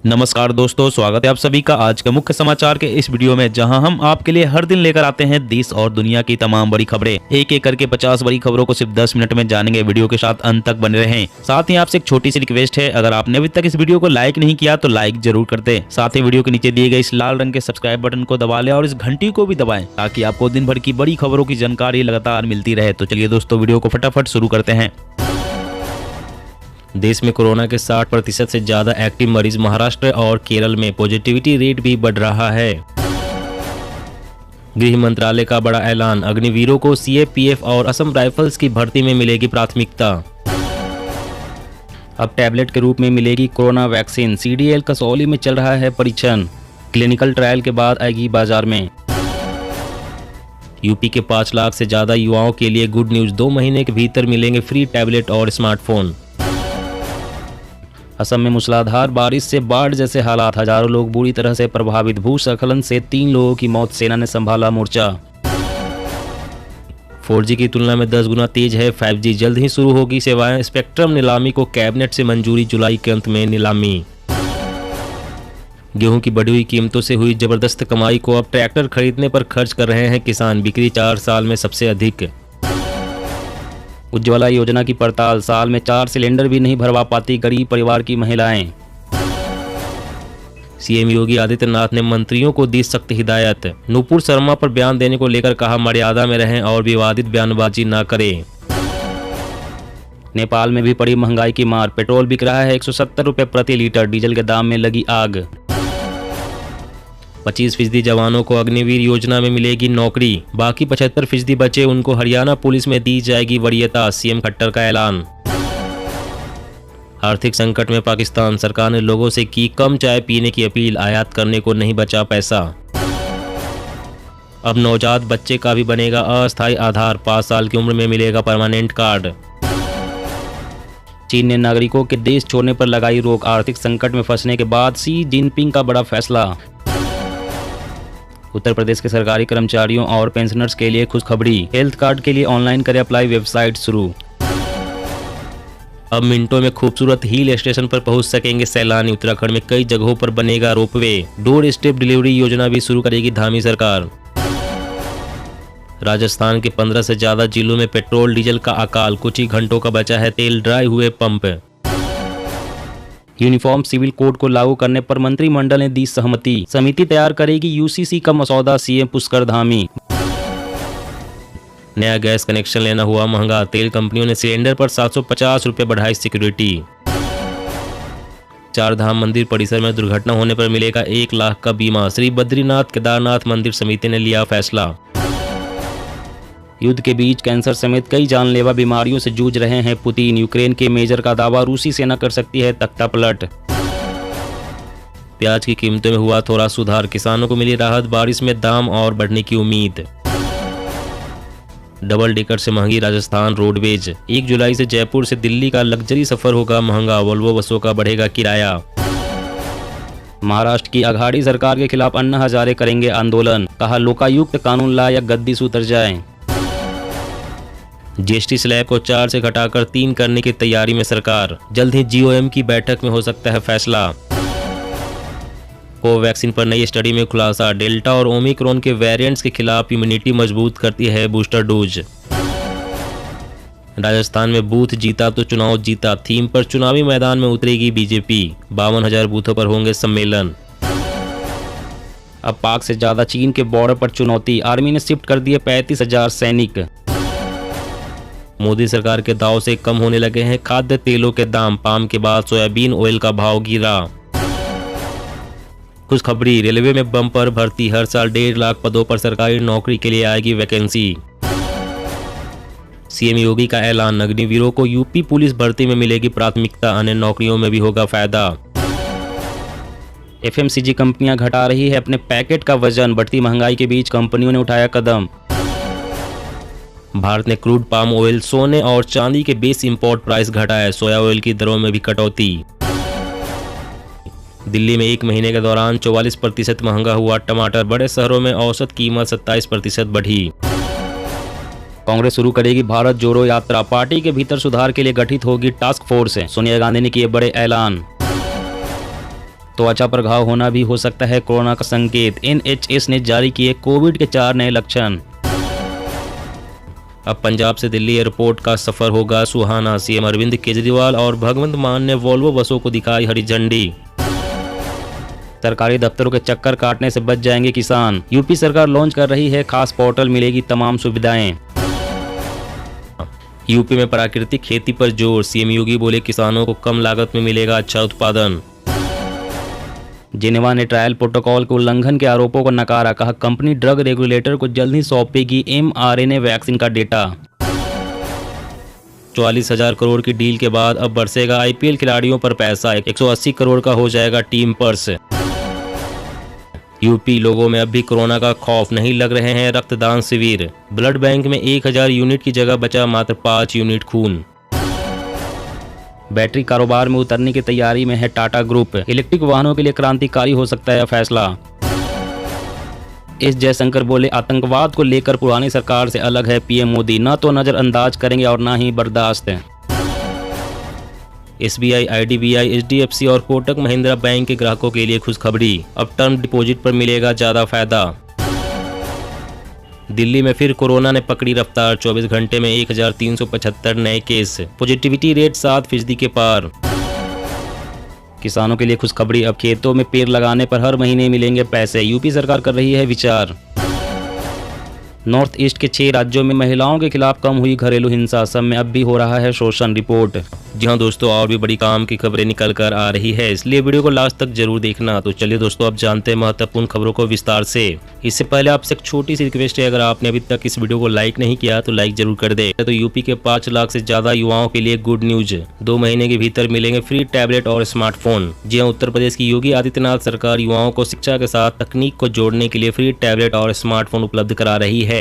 नमस्कार दोस्तों, स्वागत है आप सभी का आज के मुख्य समाचार के इस वीडियो में, जहां हम आपके लिए हर दिन लेकर आते हैं देश और दुनिया की तमाम बड़ी खबरें। एक एक करके 50 बड़ी खबरों को सिर्फ 10 मिनट में जानेंगे। वीडियो के साथ अंत तक बने रहें। साथ ही आपसे एक छोटी सी रिक्वेस्ट है, अगर आपने अभी तक इस वीडियो को लाइक नहीं किया तो लाइक जरूर कर दे। साथ ही वीडियो के नीचे दिए गए इस लाल रंग के सब्सक्राइब बटन को दबा लें और इस घंटी को भी दबाएं, ताकि आपको दिन भर की बड़ी खबरों की जानकारी लगातार मिलती रहे। तो चलिए दोस्तों, वीडियो को फटाफट शुरू करते हैं। देश में कोरोना के 60% से ज्यादा एक्टिव मरीज महाराष्ट्र और केरल में पॉजिटिविटी रेट भी बढ़ रहा है। गृह मंत्रालय का बड़ा ऐलान, अग्निवीरों को सीएपीएफ और असम राइफल्स की भर्ती में मिलेगी प्राथमिकता। अब टैबलेट के रूप में मिलेगी कोरोना वैक्सीन। सीडीएल कसौली में चल रहा है परीक्षण, क्लिनिकल ट्रायल के बाद आएगी बाजार में। यूपी के 5 लाख से ज्यादा युवाओं के लिए गुड न्यूज, 2 महीने के भीतर मिलेंगे फ्री टैबलेट और स्मार्टफोन। असम में मूसलाधार बारिश से बाढ़ जैसे हालात, हजारों लोग बुरी तरह से प्रभावित। भूस्खलन से 3 लोगों की मौत, सेना ने संभाला मोर्चा। 4G की तुलना में 10 गुना तेज है 5G, जल्द ही शुरू होगी सेवाएं। स्पेक्ट्रम नीलामी को कैबिनेट से मंजूरी, जुलाई के अंत में नीलामी। गेहूं की बढ़ी हुई कीमतों से हुई जबरदस्त कमाई को अब ट्रैक्टर खरीदने पर खर्च कर रहे हैं किसान, बिक्री 4 साल में सबसे अधिक। उज्ज्वला योजना की पड़ताल, साल में 4 सिलेंडर भी नहीं भरवा पाती गरीब परिवार की महिलाएं। सीएम योगी आदित्यनाथ ने मंत्रियों को दी सख्त हिदायत, नुपुर शर्मा पर बयान देने को लेकर कहा मर्यादा में रहें और विवादित बयानबाजी न करें। नेपाल में भी पड़ी महंगाई की मार, पेट्रोल बिक रहा है 170 रुपये प्रति लीटर, डीजल के दाम में लगी आग। 25% जवानों को अग्निवीर योजना में मिलेगी नौकरी, बाकी 75% बचे उनको हरियाणा पुलिस में दी जाएगी वरीयता, सीएम खट्टर का ऐलान। आर्थिक संकट में पाकिस्तान, सरकार ने लोगों से की कम चाय पीने की अपील, आयात करने को नहीं बचा पैसा। अब नवजात बच्चे का भी बनेगा अस्थायी आधार, 5 साल की उम्र में मिलेगा परमानेंट कार्ड। चीन ने नागरिकों के देश छोड़ने पर लगाई रोक, आर्थिक संकट में फंसने के बाद शी जिनपिंग का बड़ा फैसला। उत्तर प्रदेश के सरकारी कर्मचारियों और पेंशनर्स के लिए खुशखबरी, हेल्थ कार्ड के लिए ऑनलाइन करें अप्लाई, वेबसाइट शुरू। अब मिनटों में खूबसूरत हिल स्टेशन पर पहुंच सकेंगे सैलानी, उत्तराखंड में कई जगहों पर बनेगा रोपवे। डोर स्टेप डिलीवरी योजना भी शुरू करेगी धामी सरकार। राजस्थान के 15 से ज्यादा जिलों में पेट्रोल डीजल का अकाल, कुछ ही घंटों का बचा है तेल, ड्राई हुए पंप। यूनिफॉर्म सिविल कोड को लागू करने पर मंत्रिमंडल ने दी सहमति, समिति तैयार करेगी यूसीसी का मसौदा, सीएम पुष्कर धामी। नया गैस कनेक्शन लेना हुआ महंगा, तेल कंपनियों ने सिलेंडर पर 750 रुपये बढ़ाई सिक्योरिटी। 4 धाम मंदिर परिसर में दुर्घटना होने पर मिलेगा 1 लाख का बीमा, श्री बद्रीनाथ केदारनाथ मंदिर समिति ने लिया फैसला। युद्ध के बीच कैंसर समेत कई जानलेवा बीमारियों से जूझ रहे हैं पुतिन, यूक्रेन के मेजर का दावा, रूसी सेना कर सकती है तख्ता पलट। प्याज की कीमतों में हुआ थोड़ा सुधार, किसानों को मिली राहत, बारिश में दाम और बढ़ने की उम्मीद। डबल डेकर से महंगी राजस्थान रोडवेज, 1 जुलाई से जयपुर से दिल्ली का लग्जरी सफर होगा महंगा, वोल्वो बसों का बढ़ेगा किराया। महाराष्ट्र की अघाड़ी सरकार के खिलाफ अन्ना हजारे करेंगे आंदोलन, कहा लोकायुक्त कानून ला या गद्दी से उतर जाए। जीएसटी स्लैब को 4 से घटाकर 3 करने की तैयारी में सरकार, जल्द ही जीओएम की बैठक में हो सकता है फैसला। कोवैक्सीन पर नई स्टडी में खुलासा, डेल्टा और ओमिक्रॉन के वेरिएंट्स के खिलाफ इम्यूनिटी मजबूत करती है बूस्टर डोज। राजस्थान में बूथ जीता तो चुनाव जीता थीम पर चुनावी मैदान में उतरेगी बीजेपी, 52,000 बूथों पर होंगे सम्मेलन। अब पाक से ज्यादा चीन के बॉर्डर पर चुनौती, आर्मी ने शिफ्ट कर दिए 35,000 सैनिक। मोदी सरकार के दाव से कम होने लगे हैं खाद्य तेलों के दाम, पाम के बाद सोयाबीन ऑयल का भाव गिरा। खुशखबरी, रेलवे में बम्पर भर्ती, हर साल 1.5 लाख पदों पर सरकारी नौकरी के लिए आएगी वैकेंसी। सीएम योगी का ऐलान, अग्निवीरों को यूपी पुलिस भर्ती में मिलेगी प्राथमिकता, अन्य नौकरियों में भी होगा फायदा। एफएमसीजी कंपनियां घटा रही है अपने पैकेट का वजन, बढ़ती महंगाई के बीच कंपनियों ने उठाया कदम। भारत ने क्रूड पाम ऑयल, सोने और चांदी के बेस इंपोर्ट प्राइस घटाया, सोया ऑयल की दरों में भी कटौती। दिल्ली में 1 महीने के दौरान 44% महंगा हुआ टमाटर, बड़े शहरों में औसत कीमत 27% बढ़ी। कांग्रेस शुरू करेगी भारत जोड़ो यात्रा, पार्टी के भीतर सुधार के लिए गठित होगी टास्क फोर्स। सोनिया गांधी ने किए बड़े ऐलान। त्वचा पर घाव होना भी हो सकता है कोरोना का संकेत। NHS ने जारी किए कोविड के 4 नए लक्षण। अब पंजाब से दिल्ली एयरपोर्ट का सफर होगा सुहाना। सीएम अरविंद केजरीवाल और भगवंत मान ने वोल्वो बसों को दिखाई हरी झंडी। सरकारी दफ्तरों के चक्कर काटने से बच जाएंगे किसान। यूपी सरकार लॉन्च कर रही है खास पोर्टल, मिलेगी तमाम सुविधाएं। यूपी में प्राकृतिक खेती पर जोर। सीएम योगी बोले किसानों को कम लागत में मिलेगा अच्छा उत्पादन। जेनेवा ने ट्रायल प्रोटोकॉल के उल्लंघन के आरोपों को नकारा। कहा कंपनी ड्रग रेगुलेटर को जल्द ही सौंपेगी mRNA वैक्सीन का डेटा। 44,000 करोड़ की डील के बाद अब बरसेगा IPL खिलाड़ियों पर पैसा। 180 करोड़ का हो जाएगा टीम पर्स। यूपी लोगों में अब भी कोरोना का खौफ, नहीं लग रहे हैं रक्तदान शिविर। ब्लड बैंक में 1000 यूनिट की जगह बचा मात्र 5 यूनिट खून। बैटरी कारोबार में उतरने की तैयारी में है टाटा ग्रुप। इलेक्ट्रिक वाहनों के लिए क्रांतिकारी हो सकता है फैसला। एस जयशंकर बोले आतंकवाद को लेकर पुरानी सरकार से अलग है पीएम मोदी, न तो नजरअंदाज करेंगे और न ही बर्दाश्त। SBI, IDBI, HDFC और कोटक महिंद्रा बैंक के ग्राहकों के लिए खुशखबरी। अब टर्म डिपॉजिट पर मिलेगा ज्यादा फायदा। दिल्ली में फिर कोरोना ने पकड़ी रफ्तार। 24 घंटे में 1375 नए केस। पॉजिटिविटी रेट 7% के पार। किसानों के लिए खुशखबरी, अब खेतों में पेड़ लगाने पर हर महीने मिलेंगे पैसे। यूपी सरकार कर रही है विचार। नॉर्थ ईस्ट के 6 राज्यों में महिलाओं के खिलाफ कम हुई घरेलू हिंसा, सब में अब भी हो रहा है शोषण। रिपोर्ट। जी हाँ दोस्तों, और भी बड़ी काम की खबरें निकल कर आ रही है, इसलिए वीडियो को लास्ट तक जरूर देखना। तो चलिए दोस्तों, अब जानते हैं महत्वपूर्ण खबरों को विस्तार से। इससे पहले आपसे एक छोटी सी रिक्वेस्ट है, अगर आपने अभी तक इस वीडियो को लाइक नहीं किया तो लाइक जरूर कर दे। तो यूपी के 5 लाख से ज्यादा युवाओं के लिए गुड न्यूज। 2 महीने के भीतर मिलेंगे फ्री टैबलेट और स्मार्टफोन। जी हाँ, उत्तर प्रदेश की योगी आदित्यनाथ सरकार युवाओं को शिक्षा के साथ तकनीक को जोड़ने के लिए फ्री टैबलेट और स्मार्टफोन उपलब्ध करा रही है।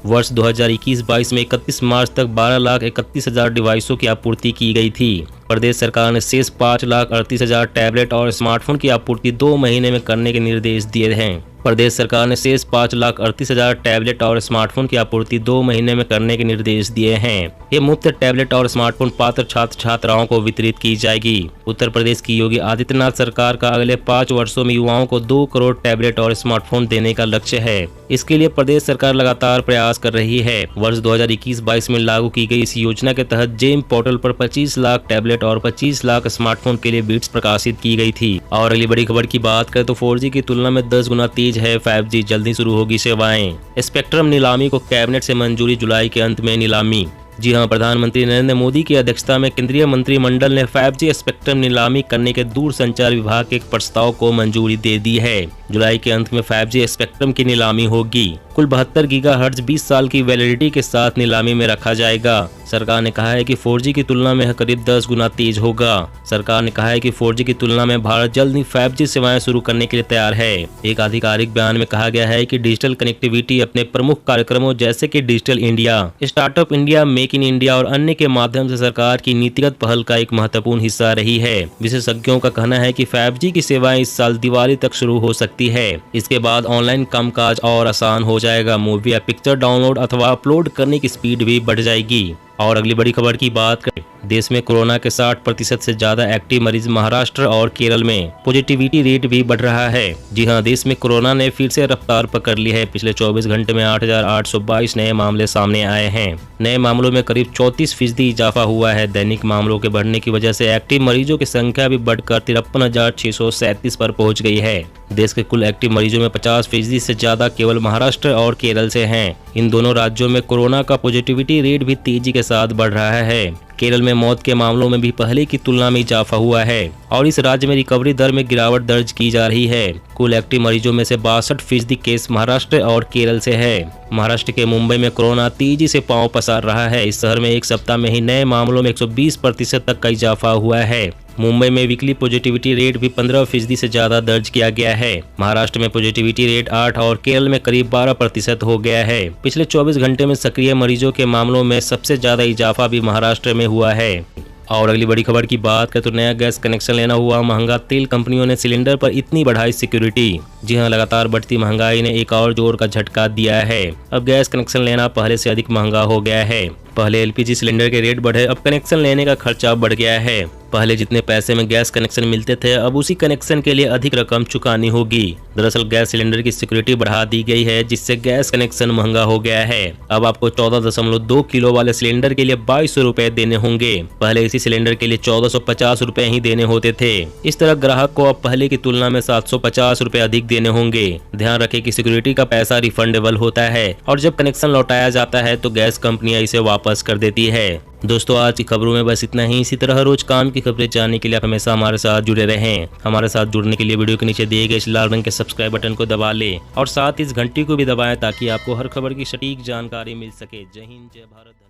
वर्ष 2021-22 में 31 मार्च तक 12,31,000 डिवाइसों की आपूर्ति की गई थी। प्रदेश सरकार ने शेष 5,38,000 टैबलेट और स्मार्टफोन की आपूर्ति 2 महीने में करने के निर्देश दिए हैं। प्रदेश सरकार ने शेष 5,38,000 टैबलेट और स्मार्टफोन की आपूर्ति 2 महीने में करने के निर्देश दिए हैं। ये मुफ्त टैबलेट और स्मार्टफोन पात्र छात्र छात्राओं को वितरित की जाएगी। उत्तर प्रदेश की योगी आदित्यनाथ सरकार का अगले 5 वर्षों में युवाओं को 2 करोड़ टैबलेट और स्मार्टफोन देने का लक्ष्य है। इसके लिए प्रदेश सरकार लगातार प्रयास कर रही है। वर्ष 2021-22 में लागू की गई इस योजना के तहत जेम पोर्टल पर 25 लाख टैबलेट और 25 लाख स्मार्टफोन के लिए बिड्स प्रकाशित की गई थी। और अगली बड़ी खबर की बात करें तो 4G की तुलना में 10 गुना तेज है 5G, जल्दी शुरू होगी सेवाएं। स्पेक्ट्रम नीलामी को कैबिनेट से मंजूरी, जुलाई के अंत में नीलामी। जी हां, प्रधानमंत्री नरेंद्र मोदी की अध्यक्षता में केंद्रीय मंत्रिमंडल ने 5G स्पेक्ट्रम नीलामी करने के दूरसंचार विभाग के एक प्रस्ताव को मंजूरी दे दी है। जुलाई के अंत में 5G स्पेक्ट्रम की नीलामी होगी। कुल 72 गीगाहर्ट्ज 20 साल की वैलिडिटी के साथ नीलामी में रखा जाएगा। सरकार ने कहा है कि 4G की तुलना में करीब 10 गुना तेज होगा। सरकार ने कहा है कि 4G की तुलना में भारत जल्द ही 5G सेवाएं शुरू करने के लिए तैयार है। एक आधिकारिक बयान में कहा गया है कि डिजिटल कनेक्टिविटी अपने प्रमुख कार्यक्रमों जैसे कि digital India, startup India, make in India और अन्य के माध्यम से सरकार की नीतिगत पहल का एक महत्वपूर्ण हिस्सा रही है। विशेषज्ञों का कहना है कि 5G की सेवाएं इस साल दिवाली तक शुरू हो सकती है। इसके बाद ऑनलाइन कामकाज और आसान हो जाएगा। मूवी या पिक्चर डाउनलोड अथवा अपलोड करने की स्पीड भी बढ़ जाएगी। और अगली बड़ी खबर की बात करें, देश में कोरोना के 60% से ज्यादा एक्टिव मरीज महाराष्ट्र और केरल में। पॉजिटिविटी रेट भी बढ़ रहा है। जी हां, देश में कोरोना ने फिर से रफ्तार पकड़ ली है। पिछले 24 घंटे में 8,822 नए मामले सामने आए हैं। नए मामलों में करीब 34% इजाफा हुआ है। दैनिक मामलों के बढ़ने की वजह से एक्टिव मरीजों की संख्या भी बढ़कर 53,637 पर पहुंच गई है। देश के कुल एक्टिव मरीजों में 50% से ज्यादा केवल महाराष्ट्र और केरल से हैं। इन दोनों राज्यों में कोरोना का पॉजिटिविटी रेट भी तेजी के साथ बढ़ रहा है। केरल में मौत के मामलों में भी पहले की तुलना में इजाफा हुआ है और इस राज्य में रिकवरी दर में गिरावट दर्ज की जा रही है। कुल एक्टिव मरीजों में से 62% केस महाराष्ट्र और केरल से है। महाराष्ट्र के मुंबई में कोरोना तेजी से पांव पसार रहा है। इस शहर में एक सप्ताह में ही नए मामलों में 120% तक का इजाफा हुआ है। मुंबई में वीकली पॉजिटिविटी रेट भी 15% से ज्यादा दर्ज किया गया है। महाराष्ट्र में पॉजिटिविटी रेट 8 और केरल में करीब 12% हो गया है। पिछले 24 घंटे में सक्रिय मरीजों के मामलों में सबसे ज्यादा इजाफा भी महाराष्ट्र में हुआ है। और अगली बड़ी खबर की बात करें तो नया गैस कनेक्शन लेना हुआ महंगा। तेल कंपनियों ने सिलेंडर पर इतनी बढ़ाई सिक्योरिटी। जी हां, लगातार बढ़ती महंगाई ने एक और जोर का झटका दिया है। अब गैस कनेक्शन लेना पहले से अधिक महंगा हो गया है। पहले LPG सिलेंडर के रेट बढ़े, अब कनेक्शन लेने का खर्चा बढ़ गया है। पहले जितने पैसे में गैस कनेक्शन मिलते थे अब उसी कनेक्शन के लिए अधिक रकम चुकानी होगी। दरअसल गैस सिलेंडर की सिक्योरिटी बढ़ा दी गई है, जिससे गैस कनेक्शन महंगा हो गया है। अब आपको 14.2 किलो वाले सिलेंडर के लिए 2200 रुपए देने होंगे। पहले इसी सिलेंडर के लिए 1450 रुपए ही देने होते थे। इस तरह ग्राहक को अब पहले की तुलना में 750 रुपए अधिक देने होंगे। ध्यान रखें कि सिक्योरिटी का पैसा रिफंडेबल होता है और जब कनेक्शन लौटाया जाता है तो गैस कंपनियां इसे वापस कर देती है। दोस्तों आज की खबरों में बस इतना ही। इसी तरह रोज काम की खबरें जानने के लिए आप हमेशा हमारे साथ जुड़े रहें। हमारे साथ जुड़ने के लिए वीडियो के नीचे दिए गए इस लाल रंग के सब्सक्राइब बटन को दबा लें और साथ इस घंटी को भी दबाएं ताकि आपको हर खबर की सटीक जानकारी मिल सके। जय हिंद, जय भारत।